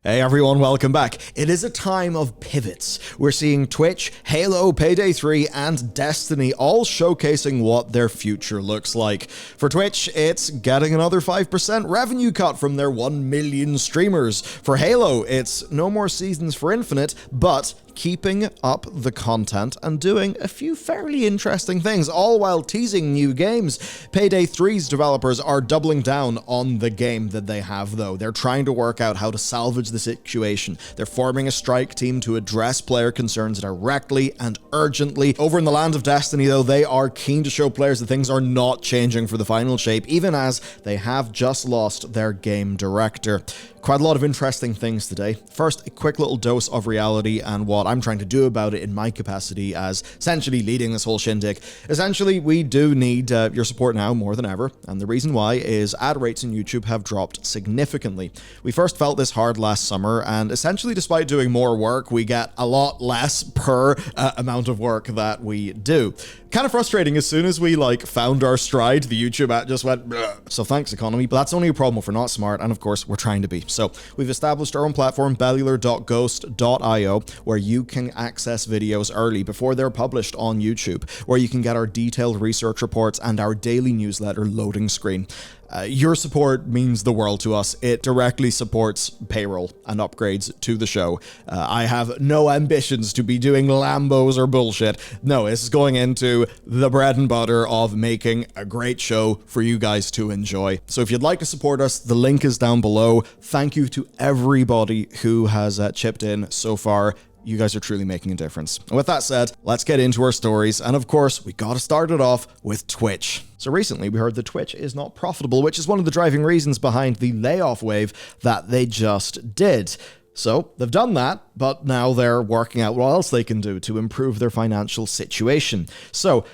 Hey everyone, welcome back. It is a time of pivots. We're seeing Twitch, Halo, Payday 3, and Destiny all showcasing what their future looks like. For Twitch, it's getting another 5% revenue cut from their 1 million streamers. For Halo, it's no more seasons for Infinite, but keeping up the content and doing a few fairly interesting things, all while teasing new games. Payday 3's developers are doubling down on the game that they have, though. They're trying to work out how to salvage the situation. They're forming a strike team to address player concerns directly and urgently. Over in the land of Destiny, though, they are keen to show players that things are not changing for the final shape, even as they have just lost their game director. Quite a lot of interesting things today. First, a quick little dose of reality and what I'm trying to do about it in my capacity as essentially leading this whole shindig. Essentially, we do need your support now more than ever, and the reason why is ad rates on YouTube have dropped significantly. We first felt this hard last summer, and essentially despite doing more work, we get a lot less per amount of work that we do. Kind of frustrating. As soon as we found our stride, the YouTube app just went bleh. So thanks economy, but that's only a problem if we're not smart, and of course we're trying to be. So we've established our own platform, bellular.ghost.io, where you can access videos early before they're published on YouTube, where you can get our detailed research reports and our daily newsletter loading screen. Your support means the world to us. It directly supports payroll and upgrades to the show. I have no ambitions to be doing Lambos or bullshit. No, this is going into the bread and butter of making a great show for you guys to enjoy. So if you'd like to support us, the link is down below. Thank you to everybody who has chipped in so far. You guys are truly making a difference. And with that said, let's get into our stories. And of course, we gotta start it off with Twitch. So recently we heard that Twitch is not profitable, which is one of the driving reasons behind the layoff wave that they just did. So they've done that, but now they're working out what else they can do to improve their financial situation. So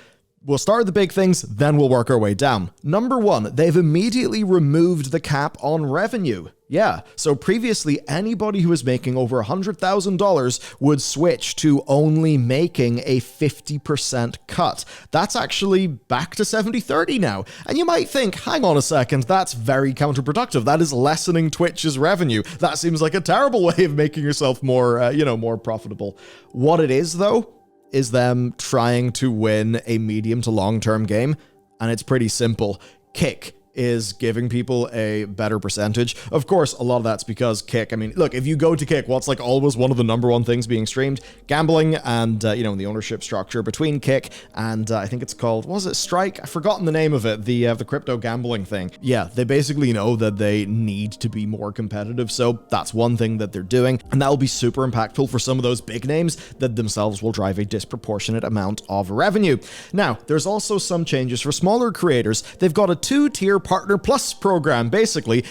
we'll start with the big things, then we'll work our way down. Number one, they've immediately removed the cap on revenue. Yeah, so previously anybody who was making over $100,000 would switch to only making a 50% cut. That's actually back to 70-30 now. And you might think, hang on a second, that's very counterproductive. That is lessening Twitch's revenue. That seems like a terrible way of making yourself more, more profitable. What it is, though, is them trying to win a medium to long-term game, and it's pretty simple. Kick is giving people a better percentage. Of course, a lot of that's because Kick, look, if you go to Kick, what's always one of the number one things being streamed? Gambling and, the ownership structure between Kick and I think it's called, what was it, Strike? I've forgotten the name of it, the crypto gambling thing. Yeah, they basically know that they need to be more competitive, so that's one thing that they're doing, and that will be super impactful for some of those big names that themselves will drive a disproportionate amount of revenue. Now, there's also some changes for smaller creators. They've got a 2-tier Partner Plus program. Basically,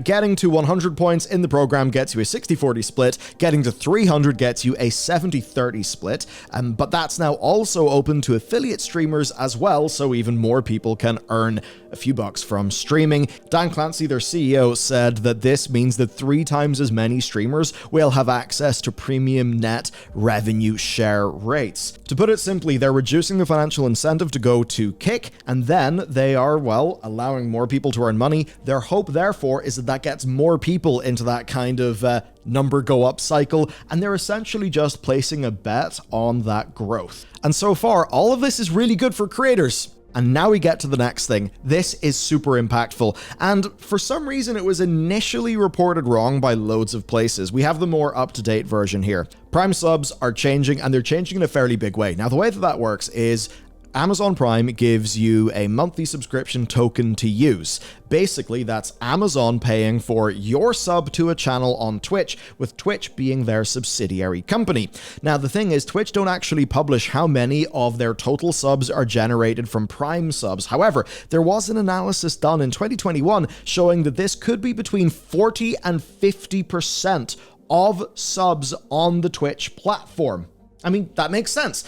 getting to 100 points in the program gets you a 60-40 split, getting to 300 gets you a 70-30 split, but that's now also open to affiliate streamers as well, so even more people can earn a few bucks from streaming. Dan Clancy, their CEO, said that this means that 3 times as many streamers will have access to premium net revenue share rates. To put it simply, they're reducing the financial incentive to go to Kick, and then they are, allowing more people to earn money. Their hope, therefore, is that that gets more people into that kind of number go up cycle, and they're essentially just placing a bet on that growth. And so far, all of this is really good for creators. And now we get to the next thing. This is super impactful, and for some reason it was initially reported wrong by loads of places. We have the more up-to-date version here. Prime subs are changing, and they're changing in a fairly big way. Now, the way that works is Amazon Prime gives you a monthly subscription token to use. Basically, that's Amazon paying for your sub to a channel on Twitch, with Twitch being their subsidiary company. Now, the thing is, Twitch don't actually publish how many of their total subs are generated from Prime subs. However, there was an analysis done in 2021 showing that this could be between 40 and 50% of subs on the Twitch platform. That makes sense.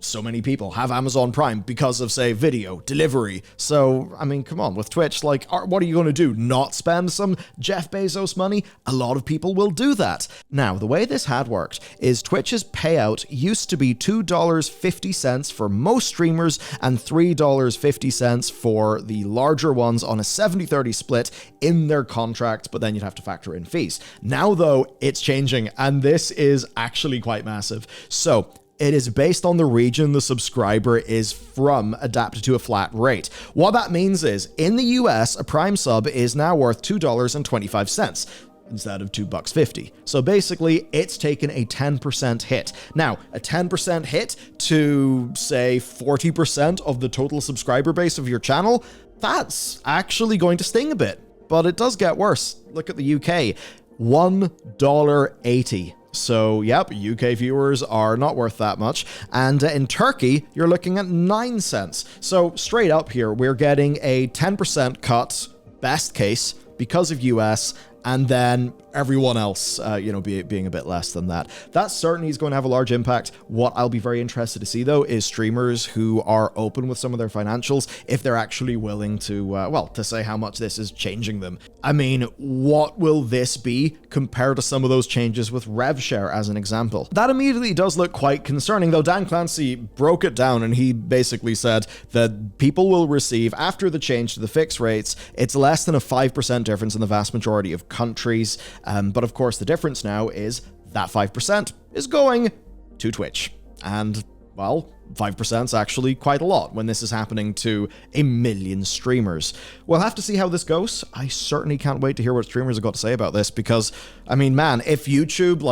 so many people have Amazon Prime because of, say, video, delivery. So, I mean, come on, with Twitch, like, what are you going to do? Not spend some Jeff Bezos money? A lot of people will do that. Now, the way this had worked is Twitch's payout used to be $2.50 for most streamers and $3.50 for the larger ones on a 70-30 split in their contract, but then you'd have to factor in fees. Now, though, it's changing, and this is actually quite massive. So, it is based on the region the subscriber is from, adapted to a flat rate. What that means is, in the US, a Prime sub is now worth $2.25 instead of $2.50. So basically, it's taken a 10% hit. Now, a 10% hit to, say, 40% of the total subscriber base of your channel, that's actually going to sting a bit. But it does get worse. Look at the UK, $1.80. So, yep, UK viewers are not worth that much. And in Turkey, you're looking at 9 cents. So, straight up here, we're getting a 10% cut, best case, because of US, and then everyone else, being a bit less than that. That certainly is going to have a large impact. What I'll be very interested to see, though, is streamers who are open with some of their financials, if they're actually willing to, to say how much this is changing them. I mean, what will this be compared to some of those changes with RevShare, as an example? That immediately does look quite concerning, though Dan Clancy broke it down, and he basically said that people will receive, after the change to the fixed rates, it's less than a 5% difference in the vast majority of countries. But of course, the difference now is that 5% is going to Twitch. And, well, 5% is actually quite a lot when this is happening to 1 million streamers. We'll have to see how this goes. I certainly can't wait to hear what streamers have got to say about this, because, I mean, man, if YouTube,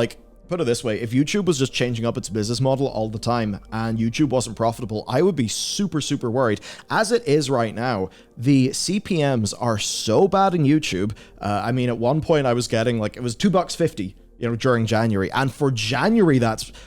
put it this way, if YouTube was just changing up its business model all the time and YouTube wasn't profitable, I would be super, super worried. As it is right now, the CPMs are so bad in YouTube. I mean, at one point I was getting, it was $2.50. During January. And for January,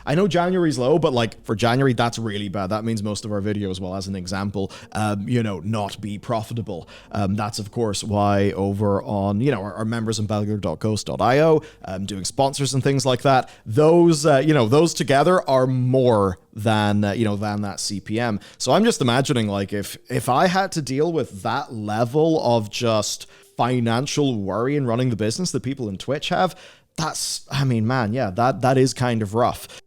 I know January's low, but for January, that's really bad. That means most of our videos will, as an example, not be profitable. That's, of course, why over on, our members on Bellular.ghost.io, doing sponsors and things like that, those, those together are more than, than that CPM. So I'm just imagining, if I had to deal with that level of just financial worry in running the business that people in Twitch have, that's, I mean, man, yeah, that is kind of rough.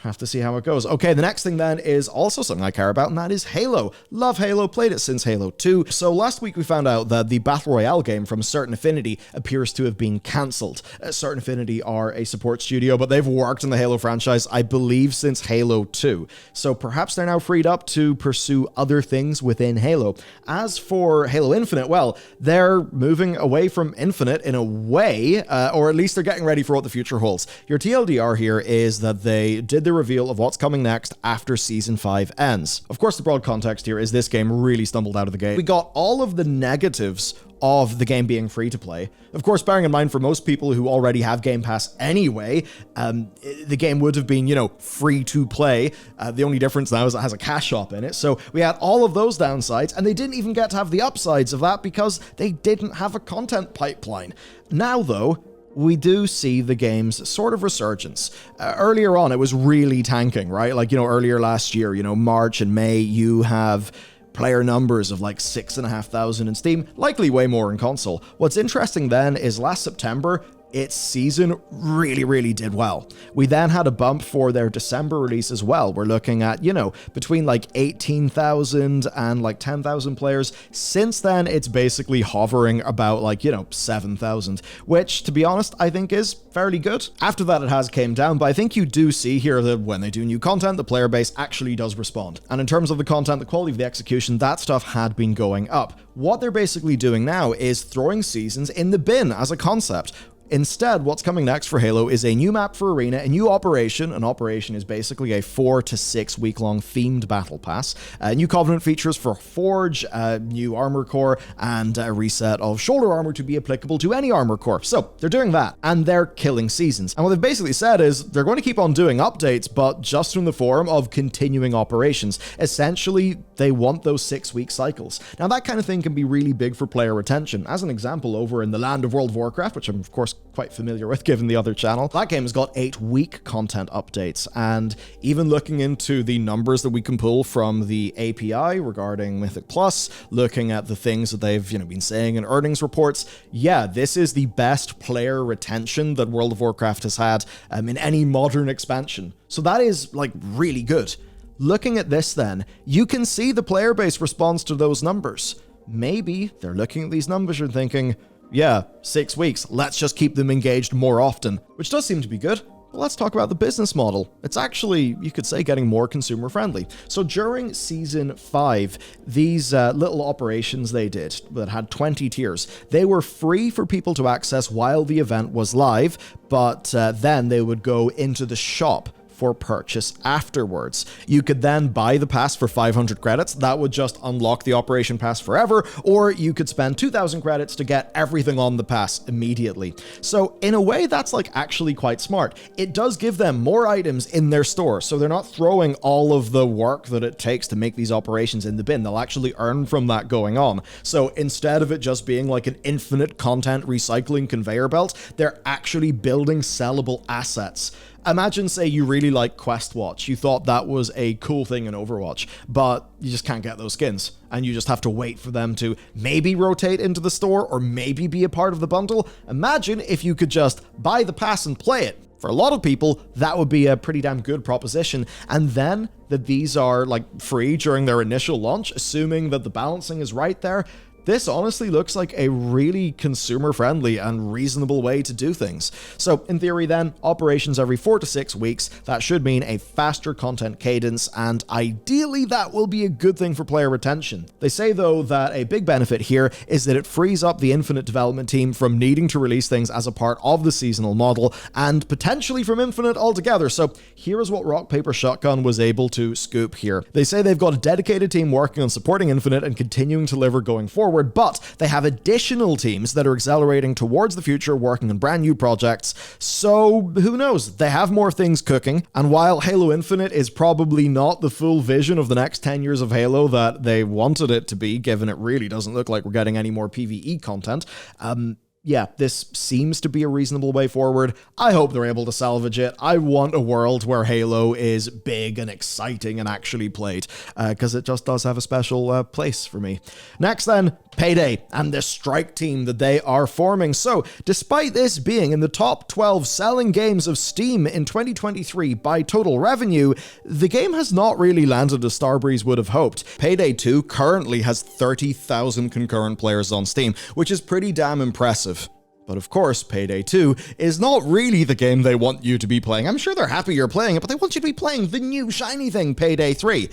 Have to see how it goes. Okay, the next thing then is also something I care about, and that is Halo. Love Halo, played it since Halo 2. So last week we found out that the Battle Royale game from Certain Affinity appears to have been cancelled. Certain Affinity are a support studio, but they've worked in the Halo franchise, I believe, since Halo 2. So perhaps they're now freed up to pursue other things within Halo. As for Halo Infinite, well, they're moving away from Infinite in a way, or at least they're getting ready for what the future holds. Your TLDR here is that they did the reveal of what's coming next after Season 5 ends. Of course, the broad context here is this game really stumbled out of the gate. We got all of the negatives of the game being free to play. Of course, bearing in mind for most people who already have Game Pass anyway, the game would have been, free to play. The only difference now is it has a cash shop in it. So we had all of those downsides, and they didn't even get to have the upsides of that because they didn't have a content pipeline. Now, though, we do see the game's sort of resurgence. Earlier on, it was really tanking, right? Earlier last year, March and May, you have player numbers of 6,500 in Steam, likely way more in console. What's interesting then is last September, its season really, really did well. We then had a bump for their December release as well. We're looking at, between 18,000 and 10,000 players. Since then, it's basically hovering about 7,000, which, to be honest, I think is fairly good. After that, it has came down, but I think you do see here that when they do new content, the player base actually does respond. And in terms of the content, the quality of the execution, that stuff had been going up. What they're basically doing now is throwing seasons in the bin as a concept. Instead, what's coming next for Halo is a new map for Arena, a new operation. An operation is basically a 4 to 6 week-long themed battle pass. New Covenant features for Forge, new armor core, and a reset of shoulder armor to be applicable to any armor core. So they're doing that, and they're killing seasons. And what they've basically said is they're going to keep on doing updates, but just in the form of continuing operations. Essentially, they want those 6-week cycles. Now, that kind of thing can be really big for player retention. As an example, over in the land of World of Warcraft, which I'm of course course, quite familiar with given the other channel. That game has got 8 week content updates, and even looking into the numbers that we can pull from the API regarding Mythic Plus, looking at the things that they've been saying in earnings reports, yeah, this is the best player retention that World of Warcraft has had in any modern expansion. So that is like really good. Looking at this then, you can see the player base responds to those numbers. Maybe they're looking at these numbers and thinking, yeah, 6 weeks, let's just keep them engaged more often, which does seem to be good. But let's talk about the business model. It's actually, you could say, getting more consumer friendly. So during Season 5, these little operations they did that had 20 tiers, they were free for people to access while the event was live, but then they would go into the shop for purchase afterwards. You could then buy the pass for 500 credits. That would just unlock the Operation Pass forever, or you could spend 2,000 credits to get everything on the pass immediately. So in a way, that's like actually quite smart. It does give them more items in their store, so they're not throwing all of the work that it takes to make these operations in the bin. They'll actually earn from that going on. So instead of it just being like an infinite content recycling conveyor belt, they're actually building sellable assets. Imagine, say, you really like Quest Watch. You thought that was a cool thing in Overwatch, but you just can't get those skins, and you just have to wait for them to maybe rotate into the store or maybe be a part of the bundle. Imagine if you could just buy the pass and play it. For a lot of people, that would be a pretty damn good proposition. And then that these are like free during their initial launch, assuming that the balancing is right there. This honestly looks like a really consumer-friendly and reasonable way to do things. So in theory then, operations every 4 to 6 weeks, that should mean a faster content cadence, and ideally that will be a good thing for player retention. They say though that a big benefit here is that it frees up the Infinite development team from needing to release things as a part of the seasonal model, and potentially from Infinite altogether. So here is what Rock Paper Shotgun was able to scoop here. They say they've got a dedicated team working on supporting Infinite and continuing to deliver going forward, but they have additional teams that are accelerating towards the future, working on brand new projects. So who knows? They have more things cooking. And while Halo Infinite is probably not the full vision of the next 10 years of Halo that they wanted it to be, given it really doesn't look like we're getting any more PvE content, yeah, this seems to be a reasonable way forward. I hope they're able to salvage it. I want a world where Halo is big and exciting and actually played, because it just does have a special place for me. Next then, Payday and the strike team that they are forming. So, despite this being in the top 12 selling games of Steam in 2023 by total revenue, the game has not really landed as Starbreeze would have hoped. Payday 2 currently has 30,000 concurrent players on Steam, which is pretty damn impressive. But of course, Payday 2 is not really the game they want you to be playing. I'm sure they're happy you're playing it, but they want you to be playing the new shiny thing, Payday 3.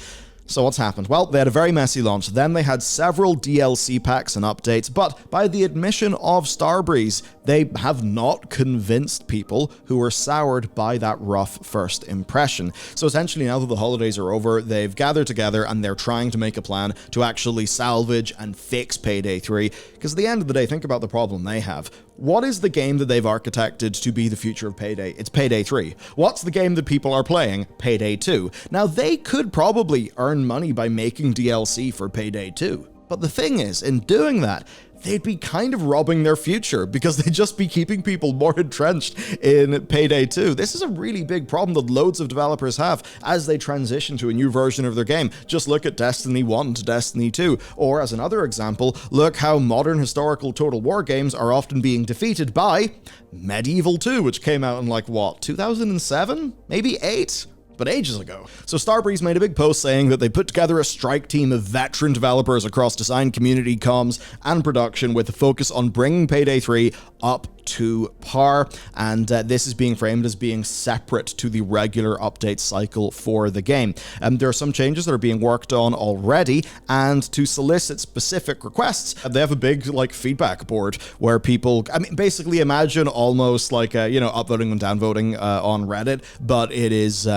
So what's happened? Well, they had a very messy launch. Then they had several DLC packs and updates, but by the admission of Starbreeze, they have not convinced people who were soured by that rough first impression. So essentially, now that the holidays are over, they've gathered together and they're trying to make a plan to actually salvage and fix Payday 3. Because at the end of the day, think about the problem they have. What is the game that they've architected to be the future of Payday? It's Payday 3. What's the game that people are playing? Payday 2. Now, they could probably earn money by making DLC for Payday 2. But the thing is, in doing that, they'd be kind of robbing their future because they'd just be keeping people more entrenched in Payday 2. This is a really big problem that loads of developers have as they transition to a new version of their game. Just look at Destiny 1 to Destiny 2. Or as another example, look how modern historical Total War games are often being defeated by Medieval 2, which came out in like, what, 2007? Maybe 8? But ages ago. So Starbreeze made a big post saying that they put together a strike team of veteran developers across design, community, comms, and production with a focus on bringing Payday 3 up to par, and this is being framed as being separate to the regular update cycle for the game. There are some changes that are being worked on already, and to solicit specific requests, they have a big like feedback board where people, I mean, basically imagine almost like upvoting and downvoting on Reddit, but it is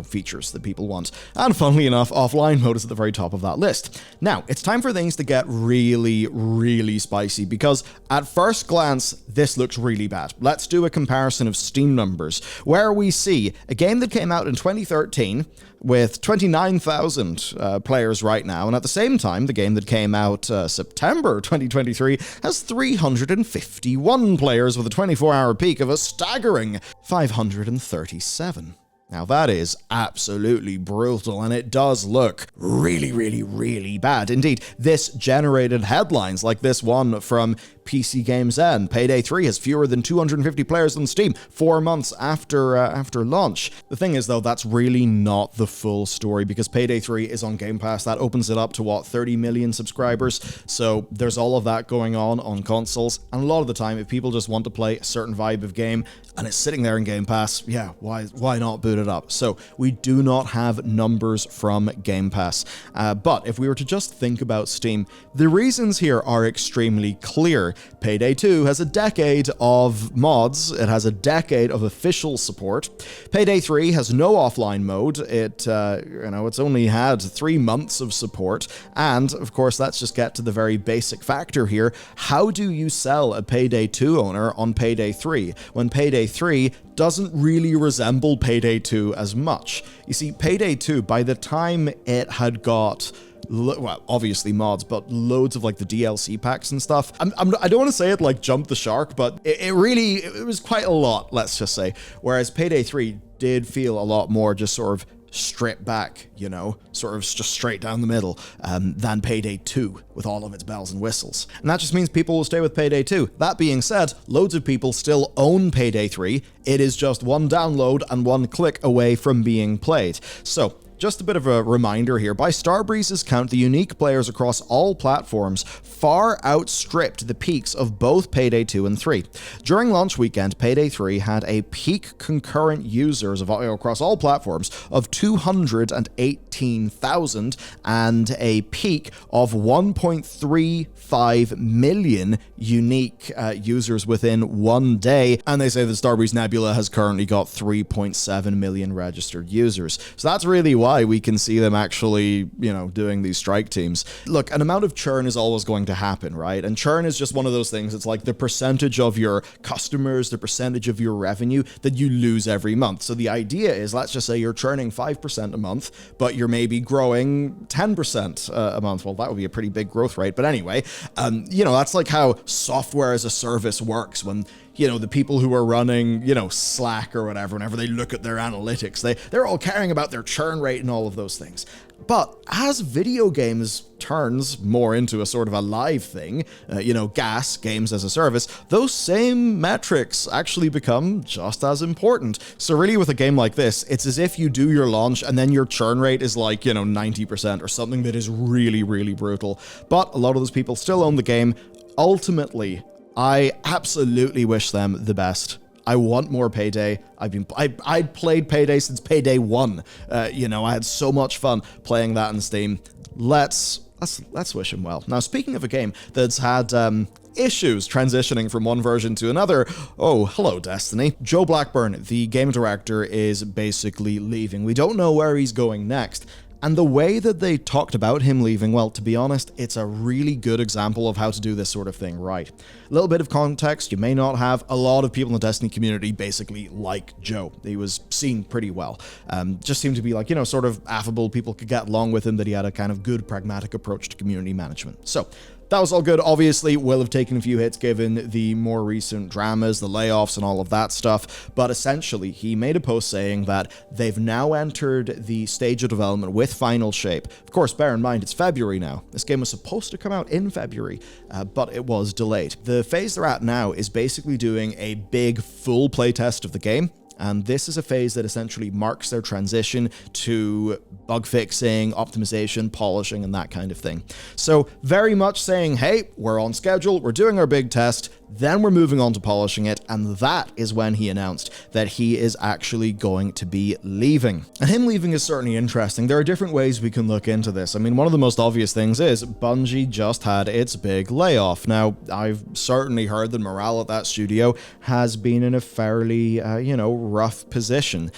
features that people want. And funnily enough, offline mode is at the very top of that list. Now, it's time for things to get really, really spicy, because at first glance, this looks looks really bad. Let's do a comparison of Steam numbers, where we see a game that came out in 2013 with 29,000 players right now, and at the same time, the game that came out September 2023 has 351 players with a 24-hour peak of a staggering 537. Now that is absolutely brutal, and it does look really, really, really bad. Indeed, this generated headlines like this one from PC Games N. Payday 3 has fewer than 250 players on Steam 4 months after launch. The thing is, though, that's really not the full story, because Payday 3 is on Game Pass. That opens it up to, what, 30 million subscribers? So there's all of that going on consoles, and a lot of the time, if people just want to play a certain vibe of game, and it's sitting there in Game Pass, yeah, why not boot it up? So we do not have numbers from Game Pass. But if we were to just think about Steam, the reasons here are extremely clear. Payday 2 has a decade of mods. It has a decade of official support. Payday 3 has no offline mode. It's only had 3 months of support. And of course, let's just get to the very basic factor here. How do you sell a Payday 2 owner on Payday 3 when Payday 3 doesn't really resemble Payday 2 as much? You see, Payday 2, by the time it had got well, obviously mods, but loads of like the DLC packs and stuff. I don't want to say it like jumped the shark, but it was quite a lot, let's just say. Whereas Payday 3 did feel a lot more just sort of stripped back, sort of just straight down the middle, than Payday 2 with all of its bells and whistles. And that just means people will stay with Payday 2. That being said, loads of people still own Payday 3. It is just one download and one click away from being played. So, just a bit of a reminder here, by Starbreeze's count, the unique players across all platforms far outstripped the peaks of both Payday 2 and 3. During launch weekend, Payday 3 had a peak concurrent users across all platforms of 218,000 and a peak of 1.35 million unique users within one day. And they say that Starbreeze Nebula has currently got 3.7 million registered users. So that's really why we can see them actually, doing these strike teams. Look, an amount of churn is always going to happen, right? And churn is just one of those things. It's like the percentage of your customers, the percentage of your revenue that you lose every month. So the idea is, let's just say you're churning 5% a month, but you're maybe growing 10% a month. Well, that would be a pretty big growth rate. But anyway, that's like how software as a service works. When the people who are running, Slack or whatever, whenever they look at their analytics, they're all caring about their churn rate and all of those things. But as video games turns more into a sort of a live thing, GaaS, games as a service, those same metrics actually become just as important. So really with a game like this, it's as if you do your launch and then your churn rate is like, 90% or something that is really, really brutal. But a lot of those people still own the game. Ultimately, I absolutely wish them the best. I want more Payday. I'd played Payday since Payday 1. I had so much fun playing that on Steam. Let's wish him well. Now, speaking of a game that's had issues transitioning from one version to another, oh, hello, Destiny. Joe Blackburn, the game director, is basically leaving. We don't know where he's going next. And the way that they talked about him leaving, well, to be honest, it's a really good example of how to do this sort of thing right. A little bit of context, you may not have. A lot of people in the Destiny community basically like Joe. He was seen pretty well. Just seemed to be like, sort of affable. People could get along with him, that he had a kind of good, pragmatic approach to community management. So, that was all good. Obviously, will have taken a few hits given the more recent dramas, the layoffs, and all of that stuff. But essentially, he made a post saying that they've now entered the stage of development with Final Shape. Of course, bear in mind, it's February now. This game was supposed to come out in February, but it was delayed. The phase they're at now is basically doing a big full playtest of the game. And this is a phase that essentially marks their transition to bug fixing, optimization, polishing, and that kind of thing. So very much saying, hey, we're on schedule, we're doing our big test, then we're moving on to polishing it, and that is when he announced that he is actually going to be leaving. And him leaving is certainly interesting. There are different ways we can look into this. I mean, one of the most obvious things is Bungie just had its big layoff. Now, I've certainly heard that morale at that studio has been in a fairly, rough position.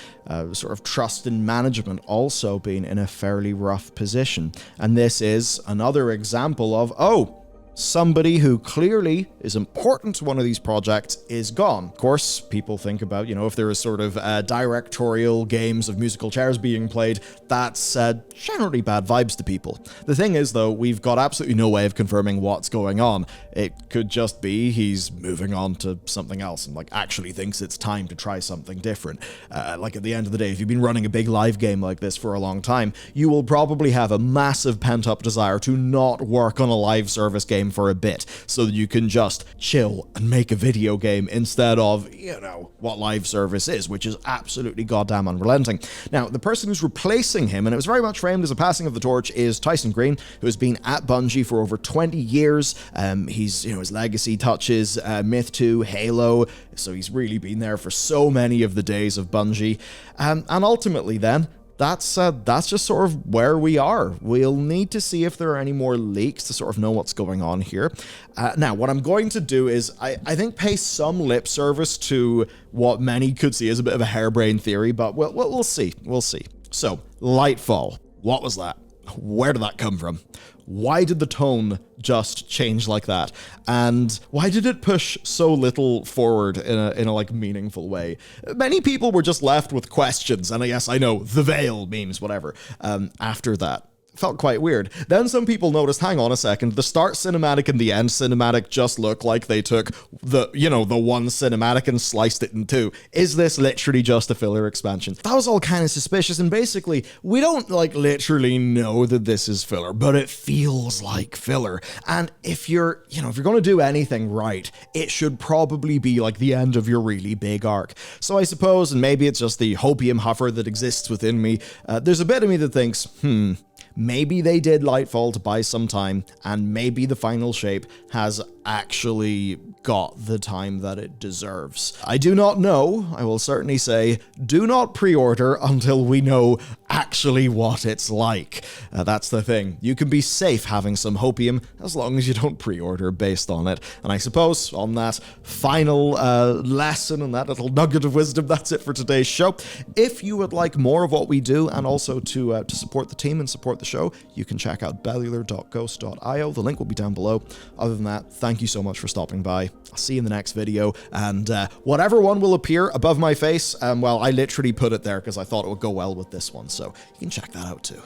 Sort of trust and management also been in a fairly rough position. And this is another example of, oh, somebody who clearly is important to one of these projects is gone. Of course, people think about, if there is sort of directorial games of musical chairs being played, that's generally bad vibes to people. The thing is, though, we've got absolutely no way of confirming what's going on. It could just be he's moving on to something else and, actually thinks it's time to try something different. At the end of the day, if you've been running a big live game like this for a long time, you will probably have a massive pent-up desire to not work on a live service game for a bit, so that you can just chill and make a video game instead of, what live service is, which is absolutely goddamn unrelenting. Now, the person who's replacing him, and it was very much framed as a passing of the torch, is Tyson Green, who has been at Bungie for over 20 years. His legacy touches Myth 2, Halo, so he's really been there for so many of the days of Bungie. And ultimately then, that's just sort of where we are. We'll need to see if there are any more leaks to sort of know what's going on here. Now, what I'm going to do is, I think, pay some lip service to what many could see as a bit of a harebrained theory, but we'll see. We'll see. So, Lightfall. What was that? Where did that come from? Why did the tone just change like that? And why did it push so little forward in a meaningful way? Many people were just left with questions, and yes, I know, the veil memes, whatever, after that. Felt quite weird. Then some people noticed, hang on a second, the start cinematic and the end cinematic just look like they took the one cinematic and sliced it in two. Is this literally just a filler expansion? That was all kind of suspicious, and basically, we don't literally know that this is filler, but it feels like filler. And if you're going to do anything right, it should probably be the end of your really big arc. So I suppose, and maybe it's just the hopium huffer that exists within me, there's a bit of me that thinks, maybe they did Lightfall to buy some time, and maybe the final shape has actually got the time that it deserves. I do not know. I will certainly say, do not pre-order until we know actually what it's like. That's the thing. You can be safe having some hopium as long as you don't pre-order based on it. And I suppose on that final lesson and that little nugget of wisdom, that's it for today's show. If you would like more of what we do and also to support the team and support the show, you can check out bellular.ghost.io. The link will be down below. Other than that, thank you so much for stopping by. I'll see you in the next video, and whatever one will appear above my face, I literally put it there because I thought it would go well with this one, so you can check that out too.